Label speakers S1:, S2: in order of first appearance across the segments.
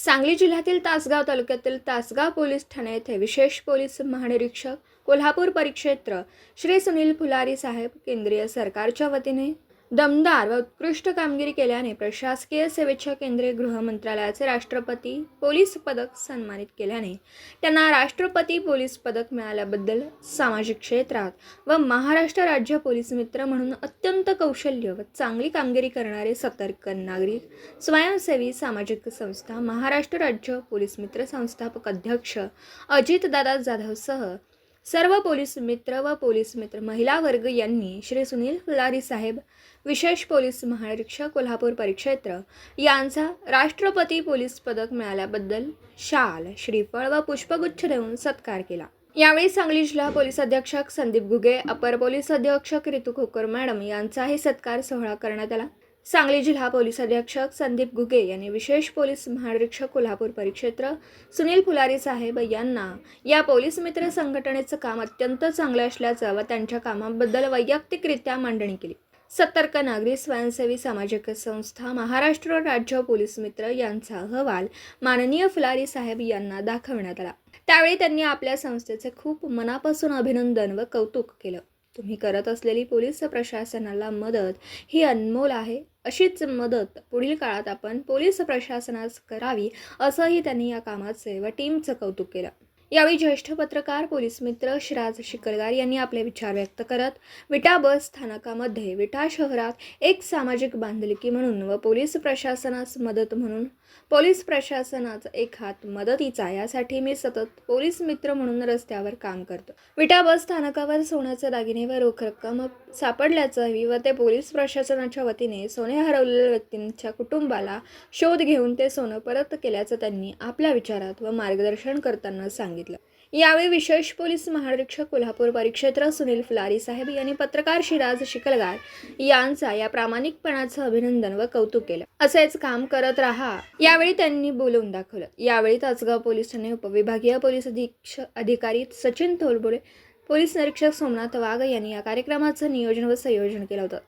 S1: सांगली जिल्ह्यातील तासगाव तालुक्यातील तासगाव पोलीस ठाणे येथे विशेष पोलीस महानिरीक्षक कोल्हापूर परिक्षेत्र श्री सुनील फुलारी साहेब केंद्रीय सरकारच्या वतीने दमदार व उत्कृष्ट कामगिरी केल्याने प्रशासकीय सेवेच्या केंद्रीय गृह मंत्रालयाचे राष्ट्रपती पोलीस पदक सन्मानित केल्याने त्यांना राष्ट्रपती पोलीस पदक मिळाल्याबद्दल सामाजिक क्षेत्रात व महाराष्ट्र राज्य पोलीस मित्र म्हणून अत्यंत कौशल्य व चांगली कामगिरी करणारे सतर्क नागरिक स्वयंसेवी सामाजिक संस्था महाराष्ट्र राज्य पोलीस मित्र संस्थापक अध्यक्ष अजितदादा जाधवसह सर्व पोलीस मित्र व पोलीस मित्र महिला वर्ग यांनी श्री सुनील फुलारी साहेब विशेष पोलीस महानिरीक्षक कोल्हापूर परिक्षेत्र यांचा राष्ट्रपती पोलीस पदक मिळाल्याबद्दल शाल श्रीफळ व पुष्पगुच्छ देऊन सत्कार केला। यावेळी सांगली जिल्हा पोलीस अधीक्षक संदीप घुगे, अपर पोलीस अधीक्षक रितू खोकर मॅडम यांचाही सत्कार सोहळा करण्यात आला। सांगली जिल्हा पोलीस अधीक्षक संदीप घुगे यांनी विशेष पोलीस महानिरीक्षक कोल्हापूर परिक्षेत्र सुनील फुलारी साहेब यांना या पोलीस मित्र संघटनेचं काम अत्यंत चांगलं असल्याचं व त्यांच्या कामाबद्दल वैयक्तिकरित्या मांडणी केली। सतर्क नागरिक स्वयंसेवी सामाजिक संस्था महाराष्ट्र राज्य पोलीस मित्र यांचा अहवाल माननीय फुलारी साहेब यांना दाखवण्यात आला। त्यावेळी त्यांनी आपल्या संस्थेचे खूप मनापासून अभिनंदन व कौतुक केलं। तुम्ही करत असलेली पोलीस प्रशासनाला मदत ही अनमोल आहे। अशीच मदत पुढील काळात आपण पोलीस प्रशासनास करावी असंही त्यांनी या कामाचे व टीमचं कौतुक केलं। यावेळी ज्येष्ठ पत्रकार पोलीस मित्र शिराज शिकलगार यांनी आपले विचार व्यक्त करत विटा बस स्थानकामध्ये विटा शहरात एक सामाजिक बांधिलकी म्हणून व पोलीस प्रशासनास मदत म्हणून पोलीस प्रशासनाचा एक हात मदतीचा यासाठी मी सतत पोलीस मित्र म्हणून रस्त्यावर काम करतो। विटा बस स्थानकावर सोन्याचे दागिने व रोख रक्कम सापडल्याचं व ते पोलीस प्रशासनाच्या वतीने सोने हरवलेल्या व्यक्तींच्या कुटुंबाला शोध घेऊन ते सोनं परत केल्याचं त्यांनी आपल्या विचारात व मार्गदर्शन करताना सांगितलं। यावेळी विशेष पोलीस महानिरीक्षक कोल्हापूर परिक्षेत्र सुनील फुलारी साहेब यांनी पत्रकार शिराज शिकलगार यांचा या प्रामाणिकपणाचं अभिनंदन व कौतुक केलं। असेच काम करत राहा यावेळी त्यांनी बोलून दाखवलं। यावेळी तासगाव पोलीस ठाणे उपविभागीय पोलीस अधिकारी सचिन तोलबोळे, पोलीस निरीक्षक सोमनाथ वाघ यांनी या कार्यक्रमाचं नियोजन व संयोजन केलं होतं।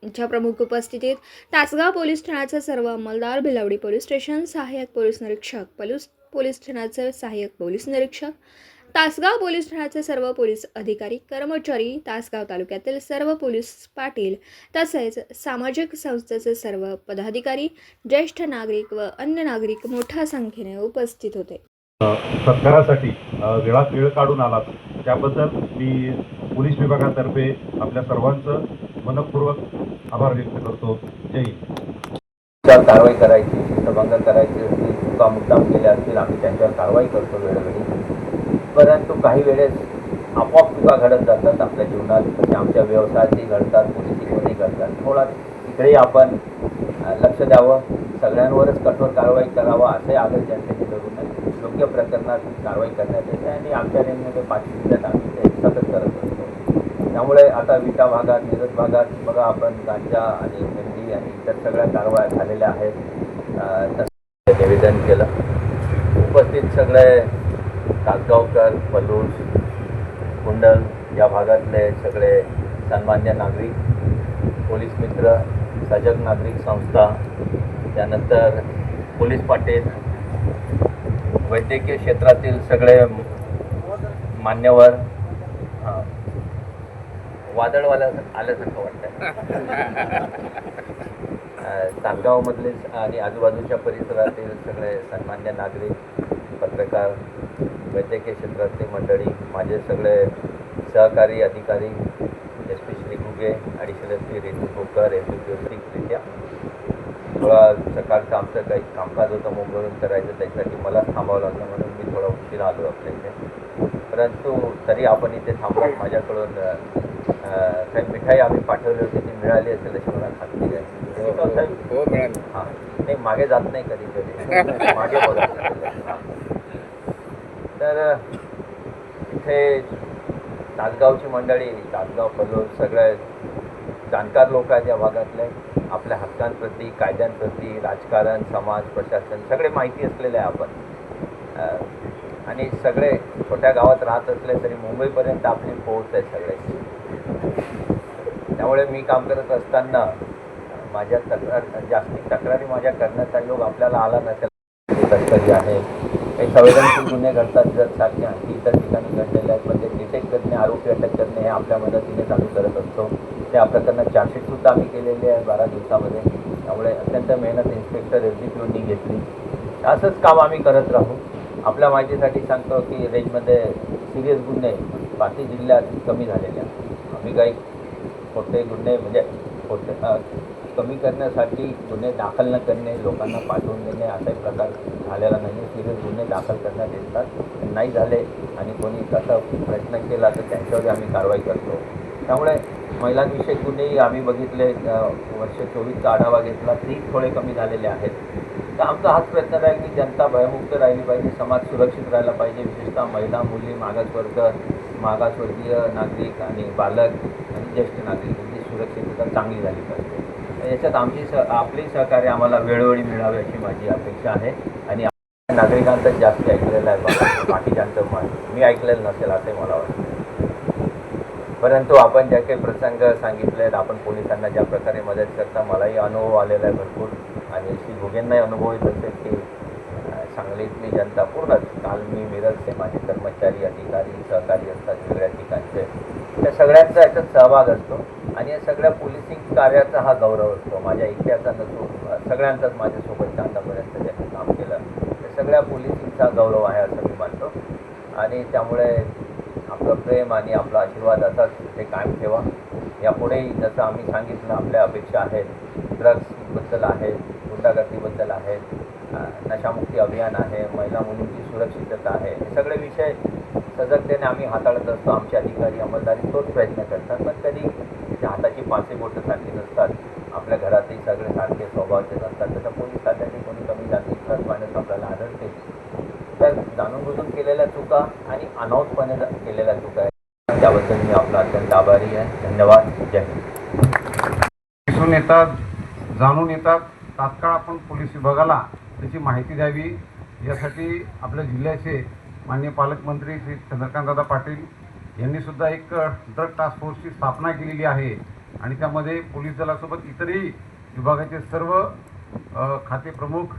S1: यांच्या प्रमुख उपस्थितीत तासगाव पोलीस ठाण्याचे सर्व अंमलदार, भिलवडी पोलीस स्टेशन सहाय्यक पोलीस निरीक्षक, पोलीस ठाण्याचे सहाय्यक पोलीस निरीक्षक, तासगाव पोलीस ठाण्याचे सर्व पोलीस अधिकारी कर्मचारी, तासगाव तालुक्यातील सर्व पोलीस पाटील तसेच सामाजिक संस्थेचे सर्व पदाधिकारी, ज्येष्ठ नागरिक व अन्य नागरिक मोठ्या संख्येने उपस्थित होते।
S2: सत्कारासाठी वेळात वेळ काढून आलात त्याबद्दल मी पोलीस विभागातर्फे आपल्या सर्वांचं मनपूर्वक आभार व्यक्त करतो। जय हिंद।
S3: कारवाई करायची, शिस्तभंग करायची असतील, चुका मुद्दाम केल्या असतील आम्ही त्यांच्यावर कारवाई करतो वेळोवेळी, परंतु काही वेळेस आपोआप चुका घडत जातात आपल्या जीवनात, आमच्या व्यवसायातही घडतात, पोलिसिंगमध्येही घडतात। थोडा इकडेही आपण लक्ष द्यावं, सगळ्यांवरच कठोर कारवाई करावा असे आग्रह जनतेने करू नये। योग्य प्रकरणात कारवाई करण्यात येते आणि आमच्या नेममध्ये 5 जिल्ह्यात आम्ही ते सतत करत असतो। त्यामुळे आता विटा भागात, मिरज भागात बघा आपण गांजा आणि मेंढी आणि इतर सगळ्या कारवाया झालेल्या आहेत, तसं निवेदन केलं। उपस्थित सगळे तासगावकर, पलूस, कुंडल या भागातले सगळे सन्मान्य नागरिक, पोलीस मित्र, सजग नागरिक संस्था, त्यानंतर पोलीस पाटील, वैद्यकीय क्षेत्रातील सगळे मान्यवर, वादळवाल्या आल्यासारखं वाटतं, तासगावमधले आणि आजूबाजूच्या परिसरातील सगळे सन्मान्य नागरिक, पत्रकार, वैद्यकीय क्षेत्रातली मंडळी, माझे सगळे सहकारी अधिकारी, SP Shri Ghuge, additional SP Ritu Khokar, व्यवस्थितरित्या थोडा सकाळचं आमचं काही कामकाज होतं मुंबईवरून करायचं, त्यासाठी मला थांबावं लागलं म्हणून मी थोडा उशिरा आलो आपल्या इथे, परंतु तरी आपण इथे थांबून माझ्याकडून काही मिठाई आम्ही पाठवली होती ती मिळाली असेल अशी मला खात्री आहे। हां, नाही मागे जात नाही कधी कधी, मागे बघा। तर इथे तासगावची मंडळी, तासगाव पलोस सगळे जाणकार लोक आहेत या भागातले, आपल्या हक्कांप्रती, कायद्यांप्रती, राजकारण, समाज, प्रशासन सगळे माहिती असलेले आहे आपण, आणि सगळे छोट्या गावात राहत असले तरी मुंबईपर्यंत आपली पोहोच आहे सगळ्याची। त्यामुळे मी काम करत असताना माझ्या जास्ती तक्रारी माझ्या करण्याचा योग आपल्याला आला नसेल, तस्करी आहे, काही संवेदनशील गुन्हे घडतात जगसारखे आणखी इतर ठिकाणी घडलेले आहेत, पण ते डिटेक्ट करणे, आरोपी अटक करणे हे आपल्या मदतीनेच आम्ही करत असतो. त्या प्रकरणात चार्जशीटसुद्धा आम्ही केलेली आहे 12 दिवसामध्ये. त्यामुळे अत्यंत मेहनत इन्स्पेक्टर एक्झिक्यूटिव्हनी घेतली. असंच काम आम्ही करत राहू. आपल्या माहितीसाठी सांगतो की रेंजमध्ये सिरियस गुन्हे बाकी जिल्ह्यात कमी झालेले आहेत. आम्ही काही खोटे गुन्हे म्हणजे कमी करण्यासाठी गुन्हे दाखल न करणे, लोकांना पाठवून देणे असाही प्रकार झालेला नाही. सिरियस गुन्हे दाखल करण्यात येतात, नाही झाले आणि कोणी तसा प्रयत्न केला तर त्यांच्यावर आम्ही कारवाई करतो. त्यामुळे महिलांविषयी गुन्हेही आम्ही बघितले, वर्ष 24चा आढावा घेतला, तेही थोडे कमी झालेले आहेत. तर आमचा हाच प्रयत्न राहील की जनता भयमुक्त राहिली पाहिजे, समाज सुरक्षित राहिला पाहिजे, विशेषतः महिला, मुली, मागासवर्ग, मागासवर्गीय नागरिक आणि बालक आणि ज्येष्ठ नागरिक यांची सुरक्षितता चांगली झाली पाहिजे. याच्यात आपली सहकार्य आम्हाला वेळोवेळी मिळावे अशी माझी अपेक्षा आहे. आणि नागरिकांचं जास्त ऐकलेलं आहे, बाकीच्यांचं मी ऐकलेलं नसेल असंही मला वाटतं. परंतु आपण ज्या काही प्रसंग सांगितले आहेत, आपण पोलिसांना ज्या प्रकारे मदत करता, मलाही अनुभव आलेला आहे भरपूर आणि श्री घुगेंनाही अनुभव येत असेल की सांगलीतली जनता पूर्णच, काल मी मिरजचे माझे कर्मचारी, अधिकारी, सहकारी असतात वेगळ्या ठिकाणचे, त्या सगळ्यांचा याच्यात सहभाग असतो आणि या सगळ्या पोलिसिंग कार्याचा हा गौरव असतो. माझ्या एकट्याचा नसून सगळ्यांचाच माझ्यासोबत आतापर्यंत ज्यांनी काम केलं त्या सगळ्या पोलिसिंगचा गौरव आहे असं मी मानतो. आणि त्यामुळे आपलं प्रेम आणि आपला आशीर्वाद असाच ते कायम ठेवा. यापुढेही जसं आम्ही सांगितलं आपल्या अपेक्षा आहेत, ड्रग्सबद्दल आहेत, गुंडागर्दीबद्दल आहेत, नशामुक्ती अभियान आहे, महिला मुलींची सुरक्षितता आहे, हे सगळे विषय सजगतेने आम्ही हाताळत असतो. आमचे अधिकारी अंमलदारी तोच प्रयत्न करतात, पण कधी त्याच्या हाताची पाचे बोटं सारखी नसतात. आपल्या घरातही सगळे सारखे स्वभावाचे नसतात. तसं पोलीस खात्याने कोणी कमी जास्त माणूस आपल्याला आढळते. तर जाणून बुजून केलेल्या चुका आणि अनाऊसपणे केलेल्या चुका आहेत, त्याबद्दल मी आपला अत्यंत आभारी आहे. धन्यवाद. जय हिंद.
S2: दिसून येतात, जाणून येतात, तात्काळ आपण पोलीस विभागाला त्याची माहिती द्यावी यासाठी आपल्या जिल्ह्याचे माननीय पालकमंत्री श्री चंद्रकांतदादा पाटील यांनी सुद्धा एक ड्रग टास्क फोर्सची स्थापना केलेली आहे आणि त्यामध्ये पोलीस दलासोबत इतरही विभागाचे सर्व खाते प्रमुख,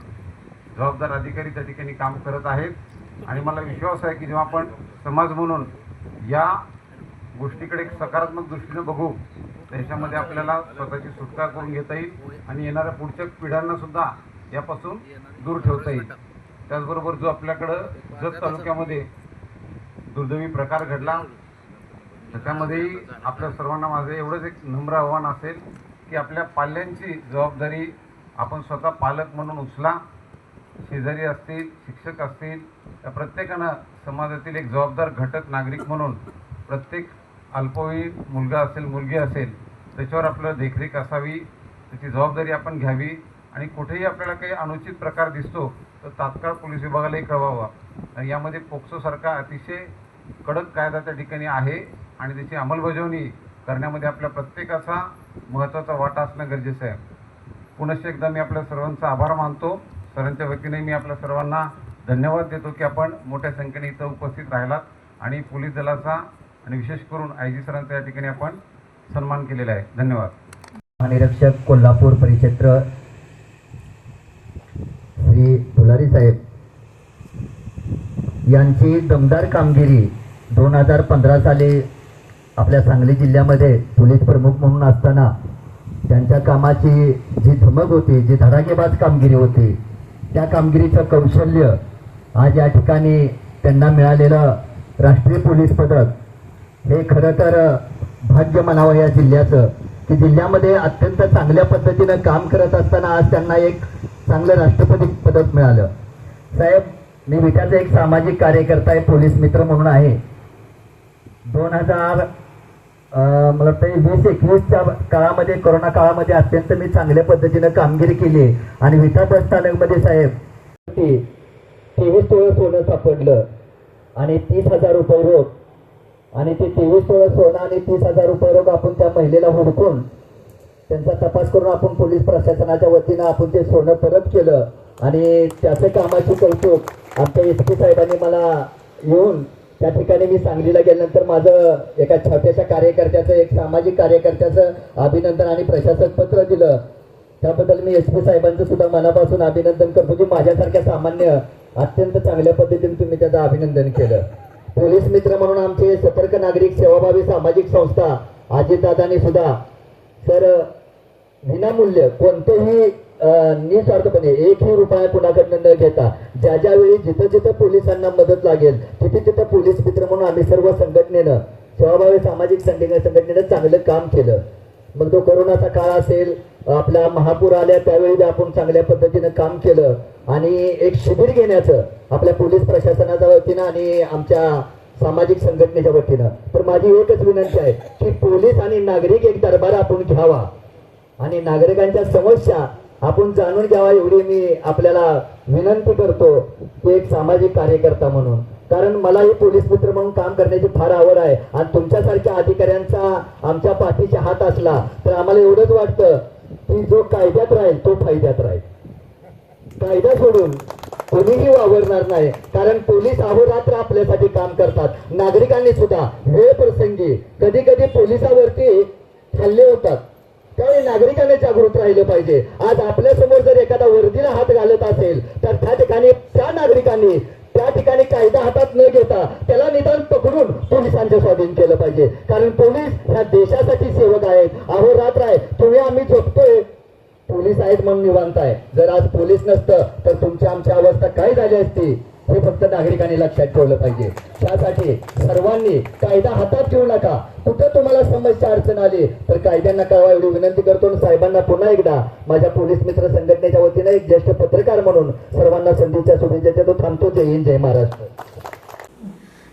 S2: जबाबदार अधिकारी त्या ठिकाणी काम करत आहेत. आणि मला विश्वास आहे की जेव्हा आपण समाज म्हणून या गोष्टीकडे एक सकारात्मक दृष्टीने बघू तर याच्यामध्ये आपल्याला स्वतःची सुटका करून घेता येईल आणि येणाऱ्या पुढच्या पिढ्यांना सुद्धा यापासून दूर ठेवता येईल. त्याचबरोबर जो आपल्याकडं जत तालुक्यामध्ये दुर्दैवी प्रकार घडला तर त्यामध्येही आपल्या सर्वांना माझं एवढंच एक नम्र आव्हान असेल की आपल्या पाल्यांची जबाबदारी आपण स्वतः पालक म्हणून उचला. शेजारी असतील, शिक्षक असतील, या प्रत्येकानं समाजातील एक जबाबदार घटक नागरिक म्हणून प्रत्येक अल्पवयीन मुलगा असेल, मुलगी असेल, त्याच्यावर आपल्याला देखरेख असावी, त्याची जबाबदारी आपण घ्यावी. आणि कुठेही आपल्याला काही अनुचित प्रकार दिसतो तर तात्काळ पोलीस विभागालाही कळवावा. आणि यामध्ये पोक्सोसारखा अतिशय कडक कायदा त्या ठिकाणी आहे आणि त्याची अंमलबजावणी करण्यामध्ये आपल्या प्रत्येकाचा महत्त्वाचा वाटा असणं गरजेचं आहे. पुनश्च एकदा मी आपल्या सर्वांचा आभार मानतो. सरांच्या वतीने मी आपल्या सर्वांना धन्यवाद देतो की आपण मोठ्या संख्येने इथं उपस्थित राहिलात आणि पोलीस दलाचा आणि विशेष करून IG सरांचा या ठिकाणी आपण सन्मान केलेला आहे. धन्यवाद.
S4: महानिरीक्षक कोल्हापूर परिक्षेत्र श्री फुलारी साहेब यांची दमदार कामगिरी 2015 साली आपल्या सांगली जिल्ह्यामध्ये पोलीस प्रमुख म्हणून असताना त्यांच्या कामाची जी धमक होती, जी धडाकेबाज कामगिरी होती, त्या कामगिरीचं कौशल्य आज या ठिकाणी त्यांना मिळालेलं राष्ट्रीय पोलीस पदक हे खरं तर भाग्य म्हणावं या जिल्ह्याचं की जिल्ह्यामध्ये अत्यंत चांगल्या पद्धतीनं काम करत असताना आज त्यांना एक चांगलं राष्ट्रपती पदक मिळालं. साहेब, मी विट्याचा एक सामाजिक कार्यकर्ता आहे, पोलीस मित्र म्हणून आहे. 2000 मला वाटतं 2021च्या काळामध्ये, कोरोना काळामध्ये अत्यंत मी चांगल्या पद्धतीनं कामगिरी केली आणि विटा बस स्थानकमध्ये साहेब 23 तोळे सोनं सापडलं आणि 30,000 रुपये रोख आणि ते 23 तोळे सोनं आणि 30,000 रुपये रोख आपण त्या महिलेला हुडकून त्यांचा तपास करून आपण पोलीस प्रशासनाच्या वतीनं आपण ते सोनं परत केलं आणि त्याचं कामाची कौतुक आमच्या SP साहेबांनी मला येऊन त्या ठिकाणी मी सांगलीला गेल्यानंतर माझं एका छोट्याशा कार्यकर्त्याचं, एक सामाजिक कार्यकर्त्याचं अभिनंदन आणि प्रशंसक पत्र दिलं. त्याबद्दल मी SP साहेबांचं सुद्धा मनापासून अभिनंदन करतो की माझ्यासारख्या सामान्य अत्यंत चांगल्या पद्धतीने तुम्ही त्याचं अभिनंदन केलं. पोलीस मित्र म्हणून आमचे सतर्क नागरिक सेवाभावी सामाजिक संस्था अजितदादांनी सुद्धा सर विनामूल्य कोणतेही निस्वार्थपणे एकही रुपया कुणाकडनं न घेता ज्या ज्यावेळी जिथं जिथं पोलिसांना मदत लागेल तिथे तिथं पोलीस मित्र म्हणून आम्ही सर्व संघटनेनं सेवाभावी सामाजिक संघटनेनं चांगलं काम केलं. मग तो कोरोनाचा काळ असेल, आपला महापूर आल्या त्यावेळी आपण चांगल्या पद्धतीनं काम केलं आणि एक शिबिर घेण्याचं आपल्या पोलीस प्रशासनाच्या वतीनं आणि आमच्या सामाजिक संघटनेच्या वतीनं. तर माझी एकच विनंती आहे की पोलीस आणि नागरिक एक दरबार आपण घ्यावा आणि नागरिकांच्या समस्या आपण जाणून घ्यावा एवढी मी आपल्याला विनंती करतो की एक सामाजिक कार्यकर्ता म्हणून. कारण मलाही पोलीस मित्र म्हणून काम करण्याची फार आवड आहे आणि तुमच्यासारख्या अधिकाऱ्यांचा आमच्या पाठीचा हात असला तर आम्हाला एवढंच वाटतं की जो कायद्यात राहील तो फायद्यात राहील. कायदा सोडून कोणीही वावरणार नाही, कारण पोलीस अहोरात्र आपल्यासाठी काम करतात. नागरिकांनी सुद्धा वेळ प्रसंगी कधी कधी पोलिसावरती हल्ले होतात, त्यावेळी नागरिकांनी जागृत राहिलं पाहिजे. आज आपल्या समोर जर एखादा वर्दीला हात घालत असेल तर त्या ठिकाणी त्या नागरिकांनी त्या ठिकाणी कायदा हातात न घेता त्याला निदान पकडून पोलिसांच्या स्वाधीन केलं पाहिजे. कारण पोलीस ह्या देशासाठी सेवक आहेत, अहोरात्र आहे. तुम्ही आम्ही झोपतोय, पोलीस आहेत म्हणून निवांत आहे. जर आज पोलीस नसतं तर तुमची आमची अवस्था काय झाली असती हे फक्त नागरिकांनी लक्षात ठेवलं पाहिजे. त्यासाठी सर्वांनी कायदा हातात घेऊ नका. कुठं तुम्हाला समस्या अडचण आली तर कायद्यांना कळवा एवढी विनंती करतो. आणि साहेबांना पुन्हा एकदा माझ्या पोलीस मित्र संघटनेच्या वतीने एक ज्येष्ठ पत्रकार म्हणून सर्वांना संधीच्या शुभेच्छा देतो. थांबतो. जय हिंद, जय महाराष्ट्र.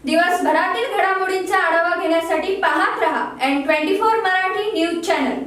S1: दिवसभरातील घडामोडींचा आढावा घेण्यासाठी पाहत रहा N24 मराठी न्यूज चॅनल.